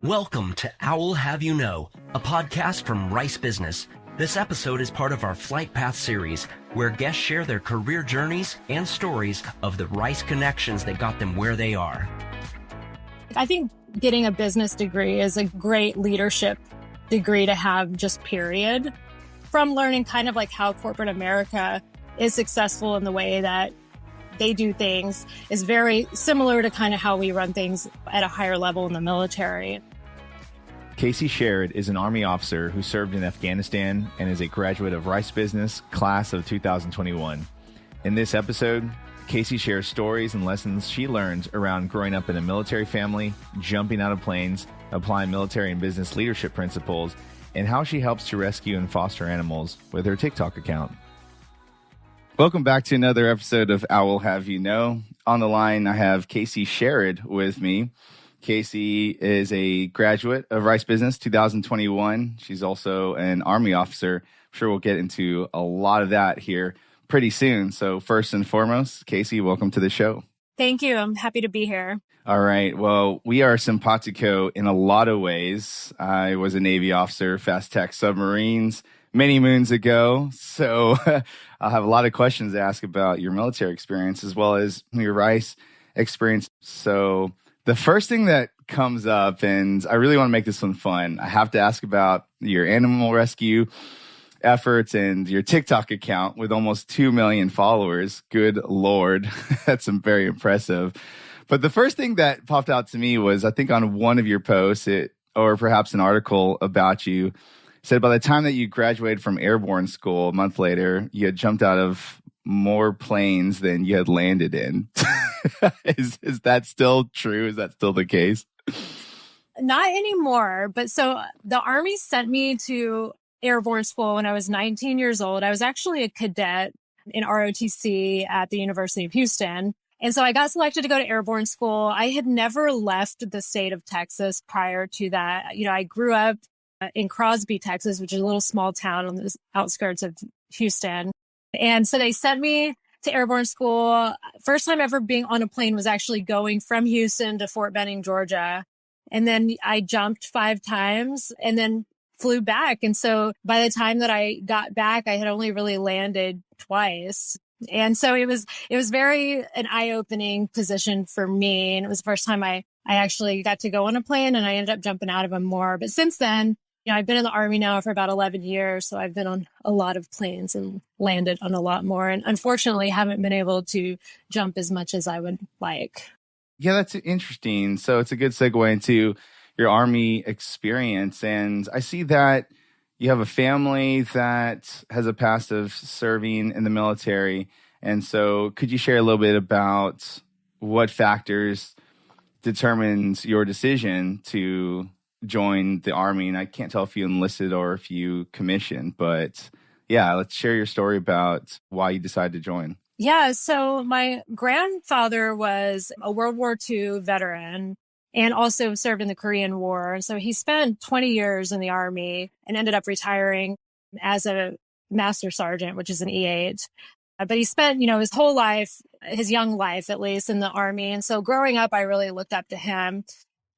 Welcome to Owl Have You Know, a podcast from Rice Business. This episode is part of our Flight Path series, where guests share their career journeys and stories of the Rice connections that got them where they are. I think getting a business degree is a great leadership degree to have, just period. From learning kind of like how corporate America is successful in the way that they do things is very similar to kind of how we run things at a higher level in the military. Casey Sherrod is an Army officer who served in Afghanistan and is a graduate of Rice Business, class of 2021. In this episode, Casey shares stories and lessons she learned around growing up in a military family, jumping out of planes, applying military and business leadership principles, and how she helps to rescue and foster animals with her TikTok account. Welcome back to another episode of Owl Have You Know. On the line, I have Casey Sherrod with me. Casey is a graduate of Rice Business 2021. She's also an Army officer. I'm sure we'll get into a lot of that here pretty soon. So first and foremost, Casey, welcome to the show. Thank you. I'm happy to be here. All right. Well, we are simpatico in a lot of ways. I was a Navy officer, fast tech submarines, many moons ago. So I'll have a lot of questions to ask about your military experience as well as your Rice experience. So the first thing that comes up, and I really want to make this one fun, I have to ask about your animal rescue efforts and your TikTok account with almost 2 million followers. Good Lord. That's very impressive. But the first thing that popped out to me was, I think on one of your posts, or perhaps an article about you, said by the time that you graduated from airborne school a month later, you had jumped out of more planes than you had landed in. Is that still true? Is that still the case? Not anymore. But so the Army sent me to airborne school when I was 19 years old. I was actually a cadet in ROTC at the University of Houston. And so I got selected to go to airborne school. I had never left the state of Texas prior to that. You know, I grew up in Crosby, Texas, which is a little small town on the outskirts of Houston. And so they sent me to airborne school. First time ever being on a plane was actually going from Houston to Fort Benning, Georgia. And then I jumped 5 times and then flew back. And so by the time that I got back, I had only really landed twice. And so it was very an eye-opening position for me. And it was the first time I actually got to go on a plane, and I ended up jumping out of them more. But since then, you know, I've been in the Army now for about 11 years. So I've been on a lot of planes and landed on a lot more. And unfortunately, haven't been able to jump as much as I would like. Yeah, that's interesting. So it's a good segue into your Army experience. And I see that you have a family that has a past of serving in the military. And so could you share a little bit about what factors determines your decision to join the Army? And I can't tell if you enlisted or if you commissioned, but yeah, let's share your story about why you decided to join. Yeah, so my grandfather was a World War II veteran and also served in the Korean War. So he spent 20 years in the Army and ended up retiring as a master sergeant, which is an E8. But he spent, you know, his whole life, his young life at least, in the Army. And so growing up, I really looked up to him.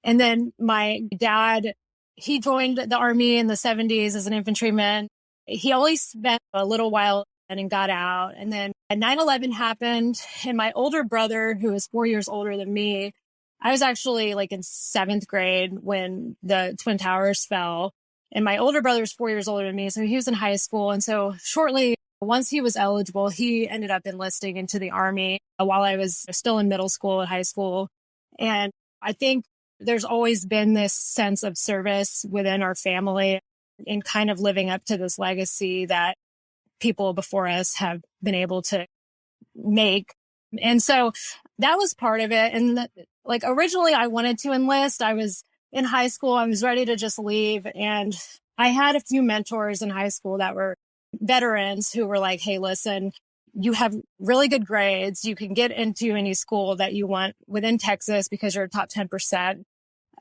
And then my dad, he joined the Army in the 70s as an infantryman. He only spent a little while and got out. And then 9/11 happened. And my older brother, who is 4 years older than me, I was actually like in 7th grade when the Twin Towers fell. And my older brother was 4 years older than me. So he was in high school. And so shortly, once he was eligible, he ended up enlisting into the Army while I was still in middle school and high school. And I think there's always been this sense of service within our family and kind of living up to this legacy that people before us have been able to make. And so that was part of it. And like originally I wanted to enlist. I was in high school. I was ready to just leave. And I had a few mentors in high school that were veterans who were like, hey, listen, you have really good grades. You can get into any school that you want within Texas because you're a top 10%.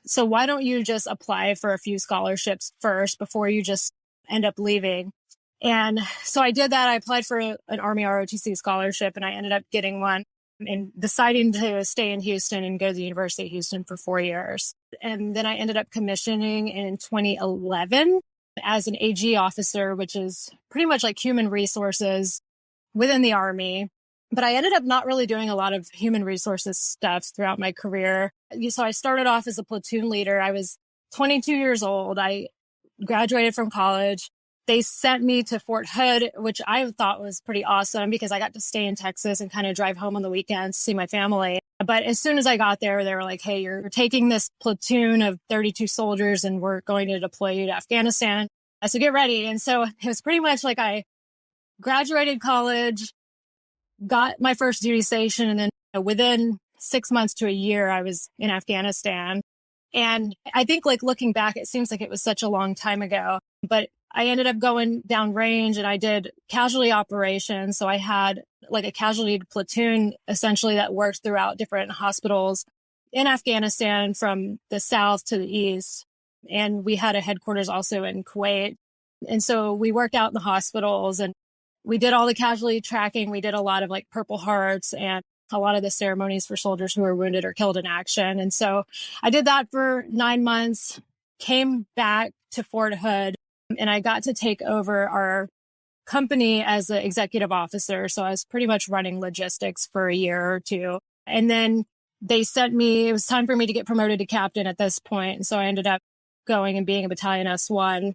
So why don't you just apply for a few scholarships first before you just end up leaving? And so I did that. I applied for an Army ROTC scholarship and I ended up getting one. and deciding to stay in Houston and go to the University of Houston for 4 years. And then I ended up commissioning in 2011 as an AG officer, which is pretty much like human resources within the Army. But I ended up not really doing a lot of human resources stuff throughout my career. So I started off as a platoon leader. I was 22 years old. I graduated from college. They sent me to Fort Hood, which I thought was pretty awesome because I got to stay in Texas and kind of drive home on the weekends to see my family. But as soon as I got there, they were like, hey, you're taking this platoon of 32 soldiers and we're going to deploy you to Afghanistan. So get ready. And so it was pretty much like I graduated college, got my first duty station, and then within 6 months to a year, I was in Afghanistan. And I think like looking back, it seems like it was such a long time ago, but I ended up going down range and I did casualty operations. So I had like a casualty platoon essentially that worked throughout different hospitals in Afghanistan from the south to the east. And we had a headquarters also in Kuwait. And so we worked out in the hospitals and we did all the casualty tracking. We did a lot of like Purple Hearts and a lot of the ceremonies for soldiers who were wounded or killed in action. And so I did that for 9 months, came back to Fort Hood, and I got to take over our company as an executive officer. So I was pretty much running logistics for a year or two. And then they sent me, it was time for me to get promoted to captain at this point. And so I ended up going and being a battalion S1,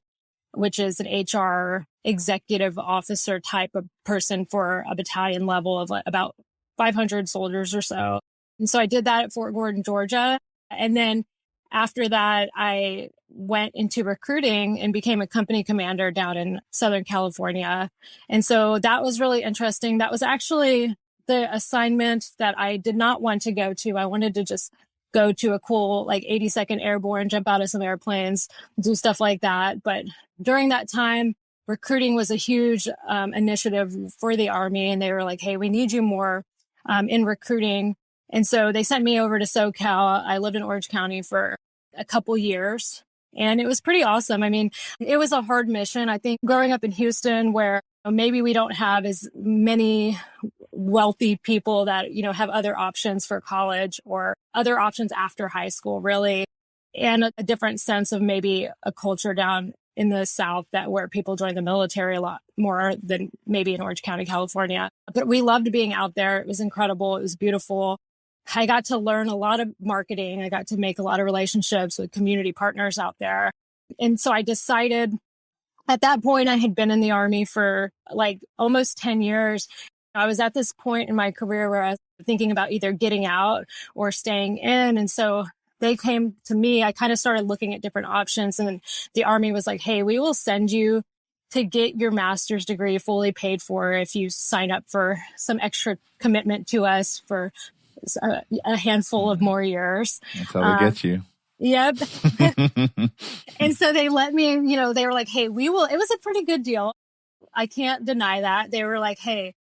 which is an HR executive officer type of person for a battalion level of about 500 soldiers or so. And so I did that at Fort Gordon, Georgia. And then after that, I went into recruiting and became a company commander down in Southern California. And so that was really interesting. That was actually the assignment that I did not want to go to. I wanted to just go to a cool, like 82nd Airborne, jump out of some airplanes, do stuff like that. But during that time, recruiting was a huge initiative for the Army. And they were like, hey, we need you more in recruiting. And so they sent me over to SoCal. I lived in Orange County for a couple years and it was pretty awesome. I mean, it was a hard mission. I think growing up in Houston where maybe we don't have as many wealthy people that, have other options for college or other options after high school, really. And a different sense of maybe a culture down in the South that where people join the military a lot more than maybe in Orange County, California. But we loved being out there. It was incredible. It was beautiful. I got to learn a lot of marketing. I got to make a lot of relationships with community partners out there. And so I decided at that point, I had been in the Army for like almost 10 years. I was at this point in my career where I was thinking about either getting out or staying in. And so they came to me. I kind of started looking at different options. And the Army was like, hey, we will send you to get your master's degree fully paid for if you sign up for some extra commitment to us for a handful of more years. That's how they get you. Yep. And so they let me, they were like, hey, it was a pretty good deal. I can't deny that. They were like, hey,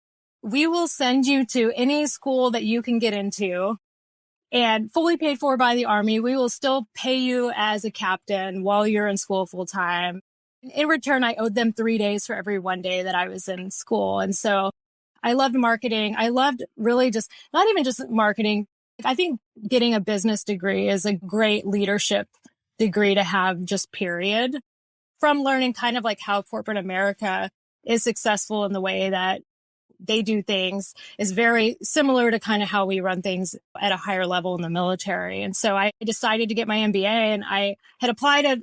we will send you to any school that you can get into and fully paid for by the Army. We will still pay you as a captain while you're in school full time. In return, I owed them 3 days for every 1 day that I was in school. And so I loved marketing. I loved really just, not even just marketing. I think getting a business degree is a great leadership degree to have, just period. From learning kind of like how corporate America is successful in the way that they do things is very similar to kind of how we run things at a higher level in the military. And so I decided to get my MBA, and I had applied at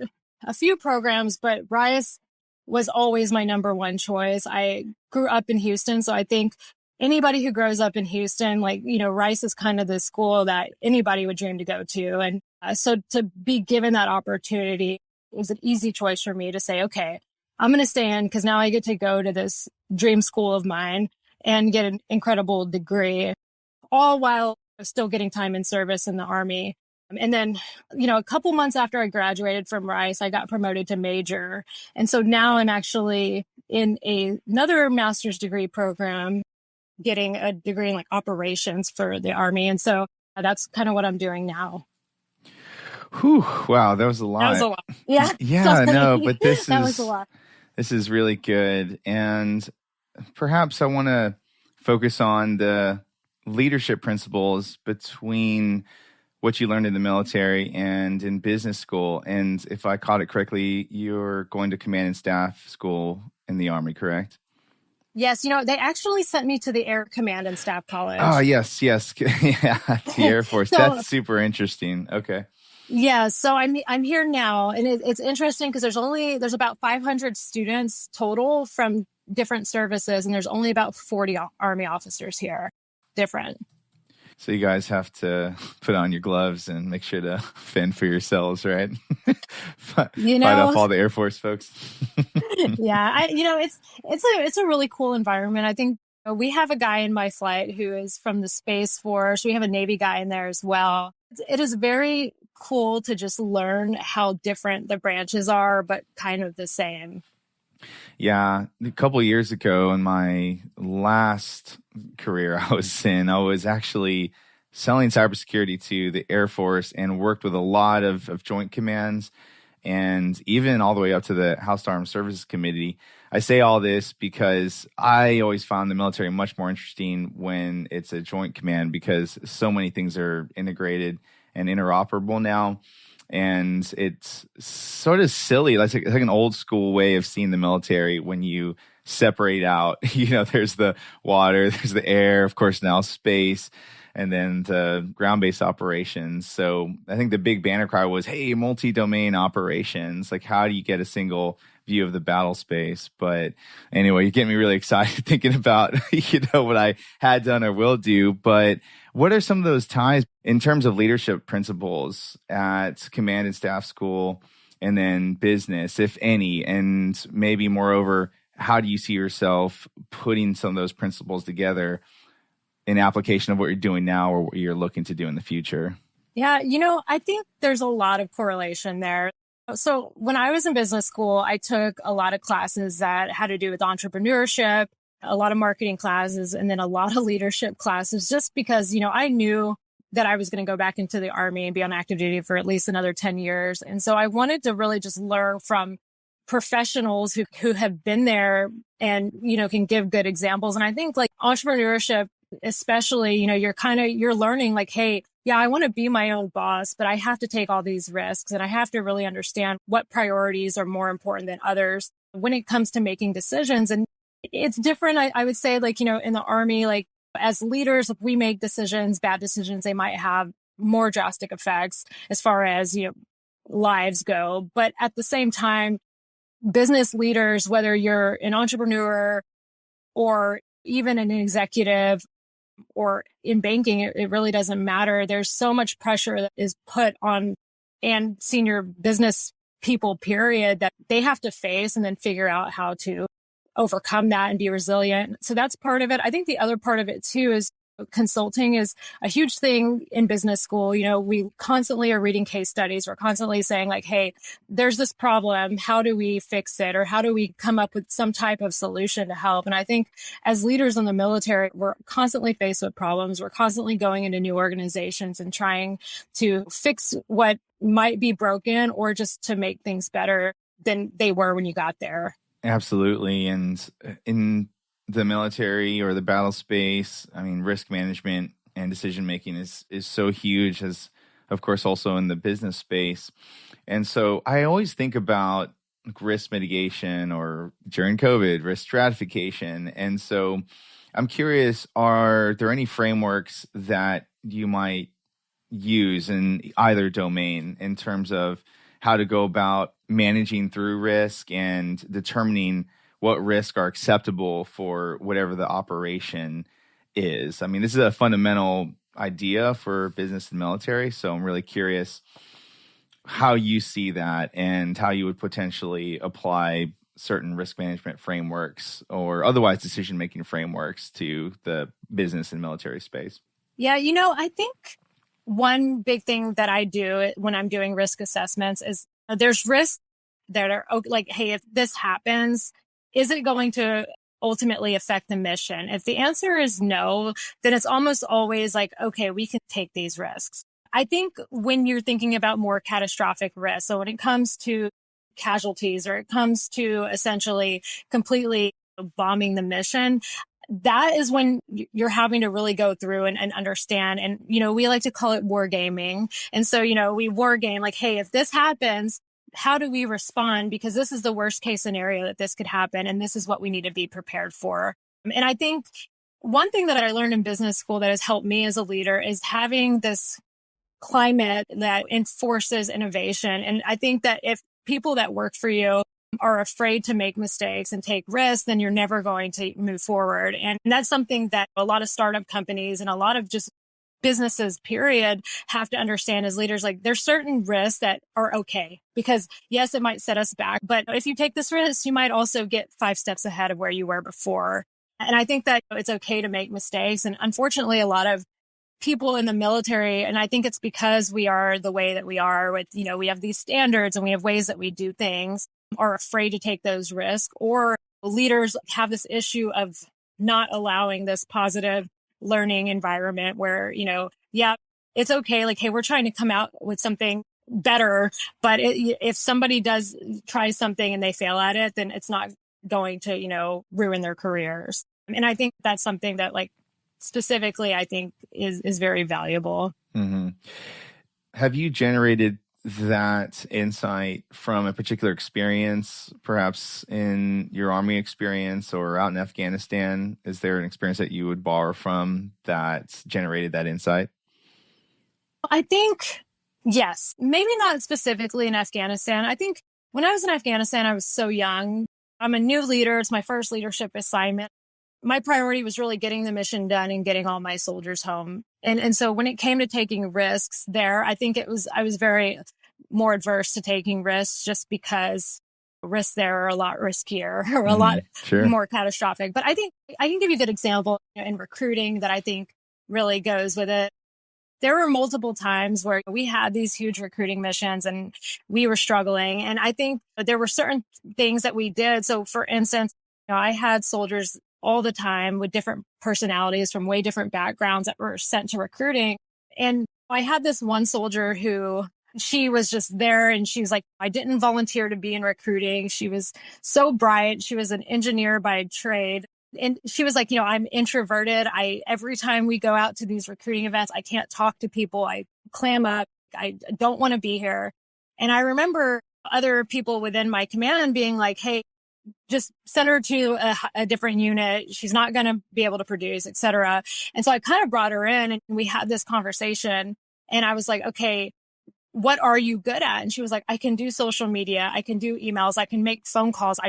a few programs, but Rice was always my number one choice. I grew up in Houston, so I think anybody who grows up in Houston, Rice is kind of the school that anybody would dream to go to. And so to be given that opportunity, it was an easy choice for me to say, okay, I'm going to stay in because now I get to go to this dream school of mine and get an incredible degree, all while still getting time in service in the Army. And then, a couple months after I graduated from Rice, I got promoted to major. And so now I'm actually in another master's degree program, getting a degree in like operations for the Army. And so that's kind of what I'm doing now. Whew, wow, that was a lot. That was a lot. Yeah. Yeah, no, but that was a lot. This is really good. And perhaps I want to focus on the leadership principles between what you learned in the military and in business school. And if I caught it correctly, you're going to command and staff school in the Army, correct? Yes, they actually sent me to the Air Command and Staff College. Oh, yes. Yeah, the Air Force. So, that's super interesting. Okay. Yeah, so I'm here now, and it's interesting because there's about 500 students total from different services, and there's only about 40 Army officers here. Different. So you guys have to put on your gloves and make sure to fend for yourselves, right? Fight off all the Air Force folks. Yeah, it's a really cool environment. I think we have a guy in my flight who is from the Space Force. We have a Navy guy in there as well. It is very cool to just learn how different the branches are, but kind of the same. Yeah, a couple of years ago in my last career I was actually selling cybersecurity to the Air Force and worked with a lot of joint commands and even all the way up to the House Armed Services Committee. I say all this because I always found the military much more interesting when it's a joint command because so many things are integrated and interoperable now. And it's sort of silly. It's like an old school way of seeing the military when you separate out, there's the water, there's the air, of course, now space, and then the ground-based operations. So I think the big banner cry was, hey, multi-domain operations. Like, how do you get a single view of the battle space? But anyway, you're getting me really excited thinking about, what I had done or will do. But what are some of those ties in terms of leadership principles at command and staff school and then business, if any? And maybe moreover, how do you see yourself putting some of those principles together in application of what you're doing now or what you're looking to do in the future? Yeah, I think there's a lot of correlation there. So when I was in business school, I took a lot of classes that had to do with entrepreneurship, a lot of marketing classes, and then a lot of leadership classes, just because, I knew that I was going to go back into the Army and be on active duty for at least another 10 years. And so I wanted to really just learn from professionals who have been there and, can give good examples. And I think like entrepreneurship, especially, you're learning like, hey, yeah, I want to be my own boss, but I have to take all these risks and I have to really understand what priorities are more important than others when it comes to making decisions. And it's different. I would say like, in the Army, like as leaders, if we make decisions, bad decisions, they might have more drastic effects as far as, lives go. But at the same time, business leaders, whether you're an entrepreneur or even an executive or in banking, it really doesn't matter. There's so much pressure that is put on and senior business people, period, that they have to face and then figure out how to overcome that and be resilient. So that's part of it. I think the other part of it too is consulting is a huge thing in business school. We constantly are reading case studies. We're constantly saying like, hey, there's this problem. How do we fix it? Or how do we come up with some type of solution to help? And I think as leaders in the military, we're constantly faced with problems. We're constantly going into new organizations and trying to fix what might be broken or just to make things better than they were when you got there. Absolutely. And in the military or the battle space, I mean, risk management and decision making is so huge, as of course also in the business space. And so I always think about risk mitigation or during COVID, risk stratification. And so I'm curious, are there any frameworks that you might use in either domain in terms of how to go about managing through risk and determining what risks are acceptable for whatever the operation is? I mean, this is a fundamental idea for business and military. So I'm really curious how you see that and how you would potentially apply certain risk management frameworks or otherwise decision-making frameworks to the business and military space. Yeah, I think one big thing that I do when I'm doing risk assessments is there's risks that are like, hey, if this happens, is it going to ultimately affect the mission? If the answer is no, then it's almost always like, okay, we can take these risks. I think when you're thinking about more catastrophic risks, so when it comes to casualties or it comes to essentially completely bombing the mission, that is when you're having to really go through and understand. And, we like to call it wargaming. And so, we wargame like, hey, if this happens, how do we respond? Because this is the worst case scenario that this could happen. And this is what we need to be prepared for. And I think one thing that I learned in business school that has helped me as a leader is having this climate that enforces innovation. And I think that if people that work for you are afraid to make mistakes and take risks, then you're never going to move forward. And that's something that a lot of startup companies and a lot of just businesses, period, have to understand as leaders. Like, there's certain risks that are okay because yes, it might set us back, but if you take this risk, you might also get 5 steps ahead of where you were before. And I think that it's okay to make mistakes. And unfortunately, a lot of people in the military, and I think it's because we are the way that we are with, we have these standards and we have ways that we do things, are afraid to take those risks, or leaders have this issue of not allowing this positive learning environment where, it's okay. Like, hey, we're trying to come out with something better, but if somebody does try something and they fail at it, then it's not going to, ruin their careers. And I think that's something that, like, specifically, I think is very valuable. Mm-hmm. Have you generated that insight from a particular experience, perhaps in your Army experience or out in Afghanistan? Is there an experience that you would borrow from that generated that insight? I think, yes, maybe not specifically in Afghanistan. I think when I was in Afghanistan, I was so young. I'm a new leader. It's my first leadership assignment. My priority was really getting the mission done and getting all my soldiers home. And so when it came to taking risks there, I think I was very more adverse to taking risks just because risks there are a lot riskier or a lot more catastrophic. But I think I can give you a good example in recruiting that I think really goes with it. There were multiple times where we had these huge recruiting missions and we were struggling. And I think there were certain things that we did. So for instance, I had soldiers all the time with different personalities from way different backgrounds that were sent to recruiting. And I had this one soldier who she was just there and she was like, I didn't volunteer to be in recruiting. She was so bright. She was an engineer by trade. And she was like, I'm introverted. Every time we go out to these recruiting events, I can't talk to people. I clam up. I don't want to be here. And I remember other people within my command being like, hey, just send her to a different unit. She's not going to be able to produce, et cetera. And so I kind of brought her in and we had this conversation and I was like, okay, what are you good at? And she was like, I can do social media. I can do emails. I can make phone calls.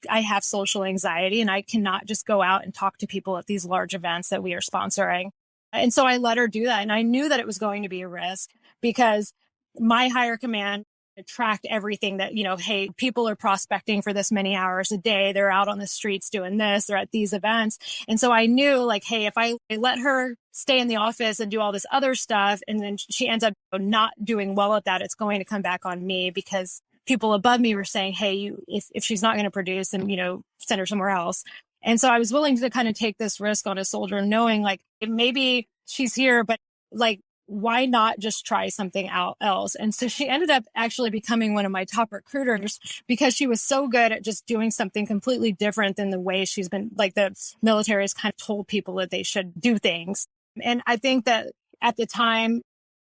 I have social anxiety and I cannot just go out and talk to people at these large events that we are sponsoring. And so I let her do that. And I knew that it was going to be a risk because my higher command tracked everything that, hey, people are prospecting for this many hours a day. They're out on the streets doing this. They're at these events. And so I knew like, hey, if I let her stay in the office and do all this other stuff, and then she ends up not doing well at that, it's going to come back on me because people above me were saying, hey, if she's not going to produce, then, send her somewhere else. And so I was willing to kind of take this risk on a soldier, knowing like maybe she's here, but like, why not just try something else? And so she ended up actually becoming one of my top recruiters because she was so good at just doing something completely different than the way she's been, like the military has kind of told people that they should do things. And I think that at the time,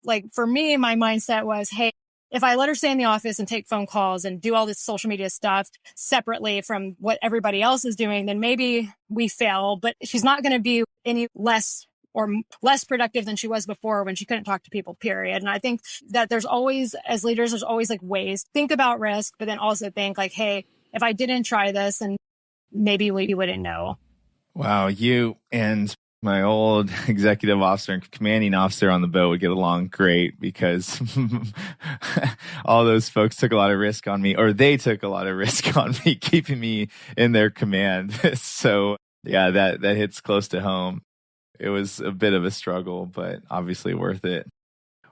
like for me, my mindset was, hey, if I let her stay in the office and take phone calls and do all this social media stuff separately from what everybody else is doing, then maybe we fail, but she's not going to be any less productive than she was before when she couldn't talk to people, period. And I think that there's always, as leaders, there's always like ways, think about risk, but then also think like, hey, if I didn't try this, and maybe we wouldn't know. Wow. You and my old executive officer and commanding officer on the boat would get along great because all those folks took a lot of risk on me, or they took a lot of risk on me, keeping me in their command. So yeah, that hits close to home. It was a bit of a struggle, but obviously worth it.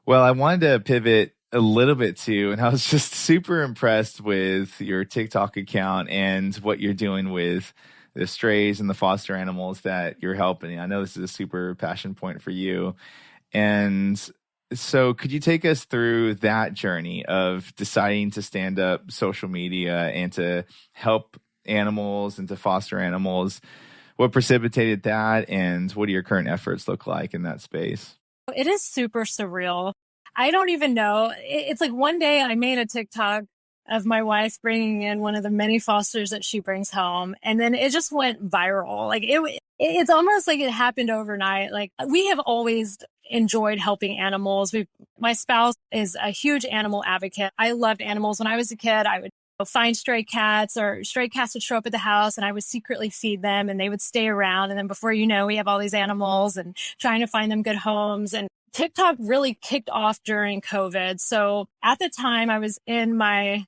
Well, I wanted to pivot a little bit too, and I was just super impressed with your TikTok account and what you're doing with the strays and the foster animals that you're helping. I know this is a super passion point for you. And so could you take us through that journey of deciding to stand up social media and to help animals and to foster animals? what precipitated that, and what do your current efforts look like in that space? It is super surreal. I don't even know. It's like one day I made a TikTok of my wife bringing in one of the many fosters that she brings home. And then it just went viral. Like it's almost like it happened overnight. Like we have always enjoyed helping animals. My spouse is a huge animal advocate. I loved animals. When I was a kid, I would find stray cats, or stray cats would show up at the house and I would secretly feed them and they would stay around. And then before you know, we have all these animals and trying to find them good homes. And TikTok really kicked off during COVID. So at the time I was in my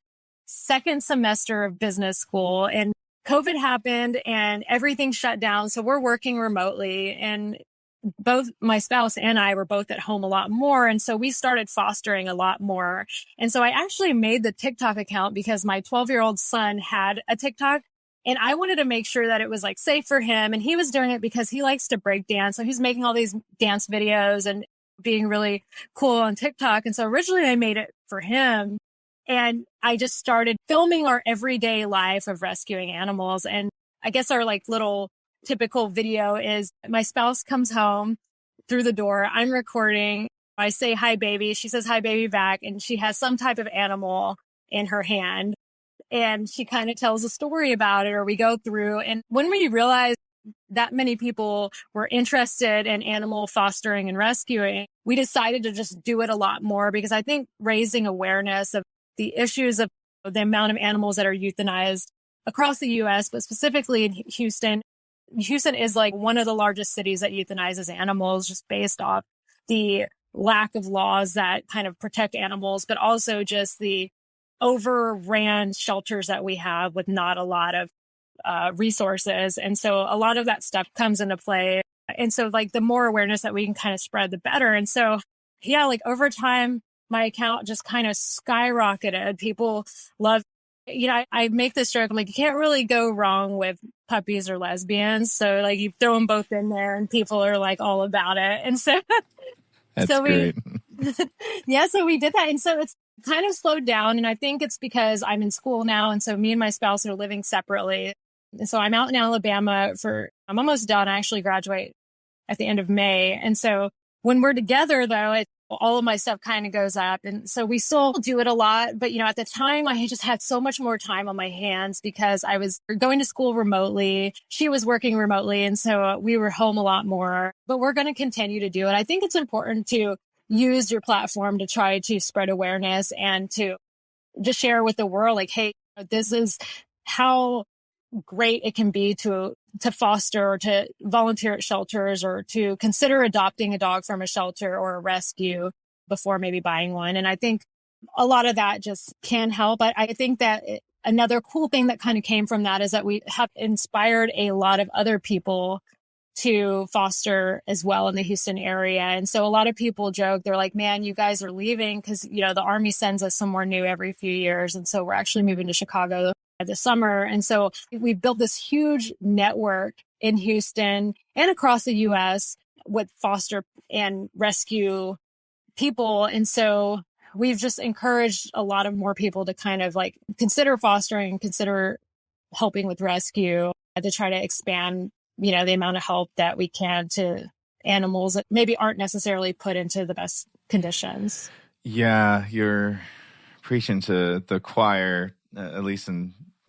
second semester of business school and COVID happened and everything shut down. So we're working remotely, and both my spouse and I were both at home a lot more. And so we started fostering a lot more. And so I actually made the TikTok account because my 12-year-old son had a TikTok and I wanted to make sure that it was like safe for him. And he was doing it because he likes to break dance. So he's making all these dance videos and being really cool on TikTok. And so originally I made it for him. And I just started filming our everyday life of rescuing animals. And I guess our like little typical video is my spouse comes home through the door. I'm recording. I say, "Hi, baby." She says, "Hi, baby," back. And she has some type of animal in her hand. And she kind of tells a story about it, or we go through. And when we realized that many people were interested in animal fostering and rescuing, we decided to just do it a lot more, because I think raising awareness of the issues of the amount of animals that are euthanized across the U.S., but specifically in Houston. Houston is like one of the largest cities that euthanizes animals, just based off the lack of laws that kind of protect animals, but also just the overran shelters that we have with not a lot of resources. And so a lot of that stuff comes into play. And so like the more awareness that we can kind of spread, the better. And so, yeah, like over time, my account just kind of skyrocketed. People love, I make this joke. I'm like, you can't really go wrong with puppies or lesbians. So like you throw them both in there and people are like all about it. And so, That's great. So we did that. And so it's kind of slowed down. And I think it's because I'm in school now. And so me and my spouse are living separately. And so I'm out in Alabama I'm almost done. I actually graduate at the end of May. And so when we're together though, all of my stuff kind of goes up. And so we still do it a lot. But, at the time I just had so much more time on my hands because I was going to school remotely. She was working remotely. And so we were home a lot more, but we're going to continue to do it. I think it's important to use your platform to try to spread awareness and to just share with the world, like, hey, this is how great it can be to foster or to volunteer at shelters or to consider adopting a dog from a shelter or a rescue before maybe buying one. And I think a lot of that just can help. I think that another cool thing that kind of came from that is that we have inspired a lot of other people to foster as well in the Houston area. And so a lot of people joke, they're like, man, you guys are leaving because, the Army sends us somewhere new every few years. And so we're actually moving to Chicago this summer. And so we've built this huge network in Houston and across the U.S. with foster and rescue people. And so we've just encouraged a lot of more people to kind of like consider fostering, consider helping with rescue, to try to expand, the amount of help that we can to animals that maybe aren't necessarily put into the best conditions. Yeah, you're preaching to the choir, at least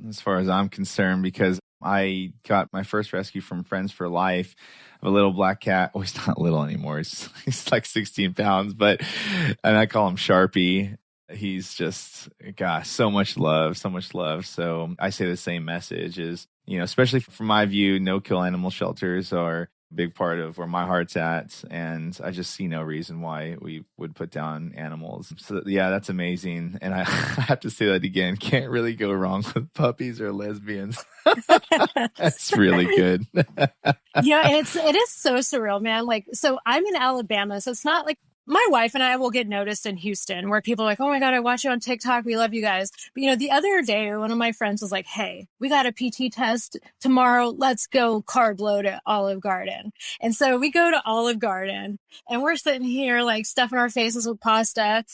as far as I'm concerned, because I got my first rescue from Friends for Life of a little black cat. Oh, he's not little anymore. He's like 16 pounds, and I call him Sharpie. He's just, gosh, so much love, so much love. So I say the same message is, especially from my view, no-kill animal shelters are a big part of where my heart's at. And I just see no reason why we would put down animals. So yeah, that's amazing. And I have to say that again, can't really go wrong with puppies or lesbians. That's really good. Yeah, and it is so surreal, man. Like, so I'm in Alabama, so it's not like my wife and I will get noticed in Houston where people are like, oh my God, I watch you on TikTok. We love you guys. But, the other day, one of my friends was like, hey, we got a PT test tomorrow. Let's go carb load at Olive Garden. And so we go to Olive Garden and we're sitting here like stuffing our faces with pasta.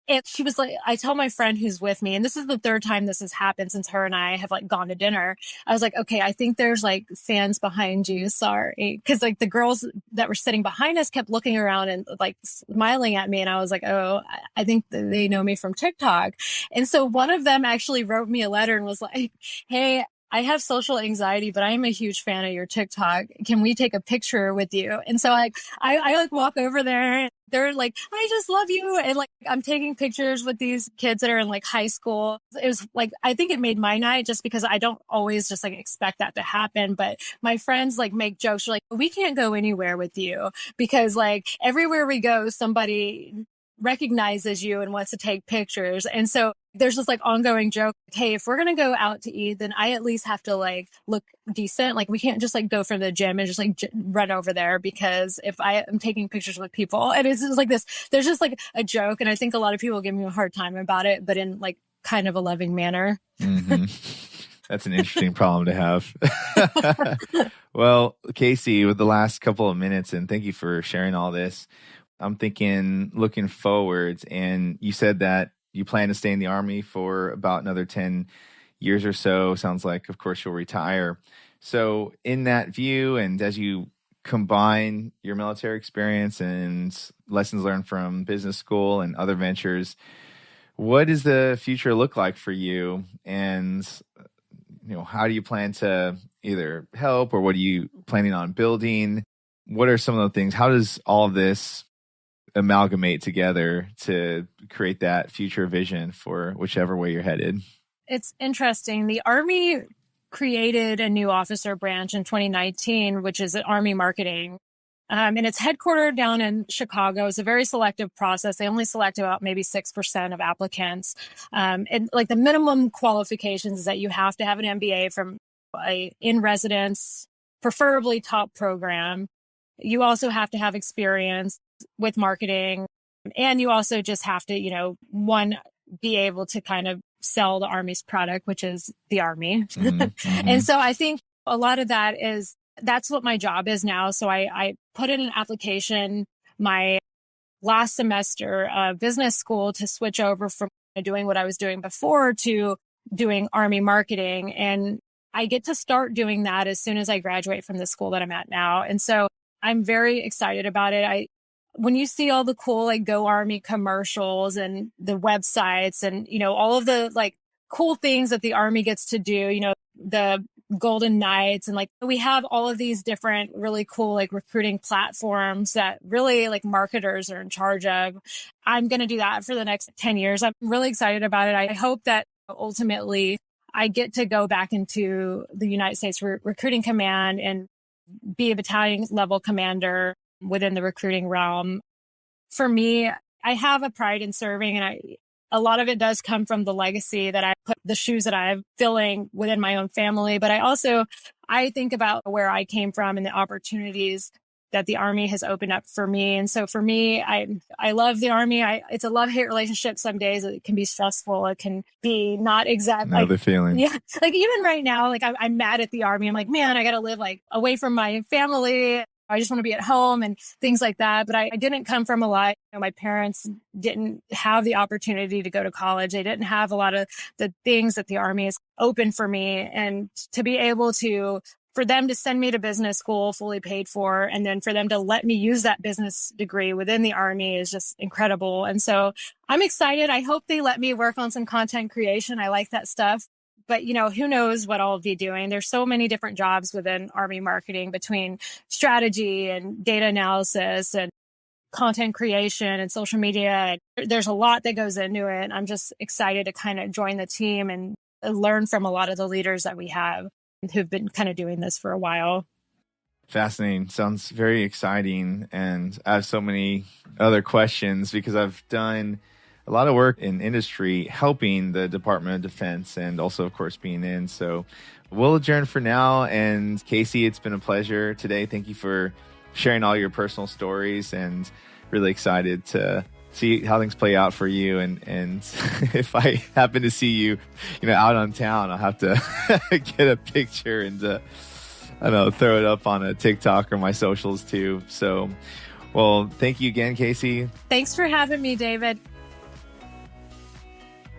And she was like, I tell my friend who's with me, and this is the third time this has happened since her and I have like gone to dinner. I was like, okay, I think there's like fans behind you. Sorry. Cause like the girls that were sitting behind us kept looking around and like smiling at me. And I was like, oh, I think they know me from TikTok. And so one of them actually wrote me a letter and was like, hey, I have social anxiety, but I am a huge fan of your TikTok. Can we take a picture with you? And so I like walk over there and they're like, I just love you. And like, I'm taking pictures with these kids that are in like high school. It was like, I think it made my night just because I don't always just like expect that to happen. But my friends like make jokes. They're like, we can't go anywhere with you because like everywhere we go, somebody recognizes you and wants to take pictures. And so there's this like ongoing joke. Hey, if we're going to go out to eat, then I at least have to like look decent. Like we can't just like go from the gym and just like run over there because if I am taking pictures with people and it's just like this, there's just like a joke. And I think a lot of people give me a hard time about it, but in like kind of a loving manner. Mm-hmm. That's an interesting problem to have. Well, Casey, with the last couple of minutes, and thank you for sharing all this. I'm thinking looking forwards, and you said that you plan to stay in the Army for about another 10 years or so. Sounds like, of course, you'll retire. So in that view, and as you combine your military experience and lessons learned from business school and other ventures, what does the future look like for you? And how do you plan to either help, or what are you planning on building? What are some of the things? How does all of this amalgamate together to create that future vision for whichever way you're headed? It's interesting. The Army created a new officer branch in 2019, which is Army marketing. And it's headquartered down in Chicago. It's a very selective process. They only select about maybe 6% of applicants. And like the minimum qualifications is that you have to have an MBA from a in-residence, preferably top program. You also have to have experience with marketing. And you also just have to, be able to kind of sell the Army's product, which is the Army. Mm-hmm. And so I think a lot of that's what my job is now. So I put in an application my last semester of business school to switch over from doing what I was doing before to doing Army marketing. And I get to start doing that as soon as I graduate from the school that I'm at now. And so I'm very excited about it. When you see all the cool, like Go Army commercials and the websites and, all of the like cool things that the Army gets to do, the Golden Knights, and like we have all of these different really cool like recruiting platforms that really like marketers are in charge of. I'm going to do that for the next 10 years. I'm really excited about it. I hope that ultimately I get to go back into the United States Recruiting Command and be a battalion level commander within the recruiting realm. For me, I have a pride in serving, and a lot of it does come from the legacy that I put, the shoes that I'm filling within my own family. But I think about where I came from and the opportunities that the Army has opened up for me. And so for me, I love the Army. It's a love-hate relationship. Some days it can be stressful. It can be not exactly. Know the feeling. Yeah. Like even right now, like I'm mad at the Army. I'm like, man, I got to live like away from my family. I just want to be at home and things like that. But I didn't come from a lot. My parents didn't have the opportunity to go to college. They didn't have a lot of the things that the Army has opened for me. And to be able for them to send me to business school fully paid for, and then for them to let me use that business degree within the Army is just incredible. And so I'm excited. I hope they let me work on some content creation. I like that stuff. But, who knows what I'll be doing. There's so many different jobs within Army marketing, between strategy and data analysis and content creation and social media. There's a lot that goes into it. I'm just excited to kind of join the team and learn from a lot of the leaders that we have who've been kind of doing this for a while. Fascinating. Sounds very exciting. And I have so many other questions because I've done a lot of work in industry helping the Department of Defense, and also, of course, being in. So we'll adjourn for now. And Casey, it's been a pleasure today. Thank you for sharing all your personal stories, and really excited to see how things play out for you. And if I happen to see you, out on town, I'll have to get a picture and throw it up on a TikTok or my socials too. So, well, thank you again, Casey. Thanks for having me, David.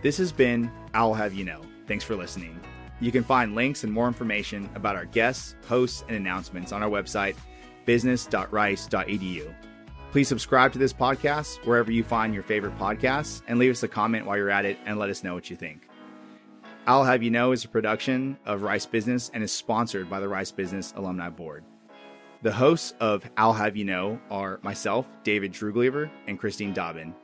This has been I'll Have You Know. Thanks for listening. You can find links and more information about our guests, hosts, and announcements on our website, business.rice.edu. Please subscribe to this podcast wherever you find your favorite podcasts and leave us a comment while you're at it and let us know what you think. I'll Have You Know is a production of Rice Business and is sponsored by the Rice Business Alumni Board. The hosts of I'll Have You Know are myself, David Druglever, and Christine Dobbin.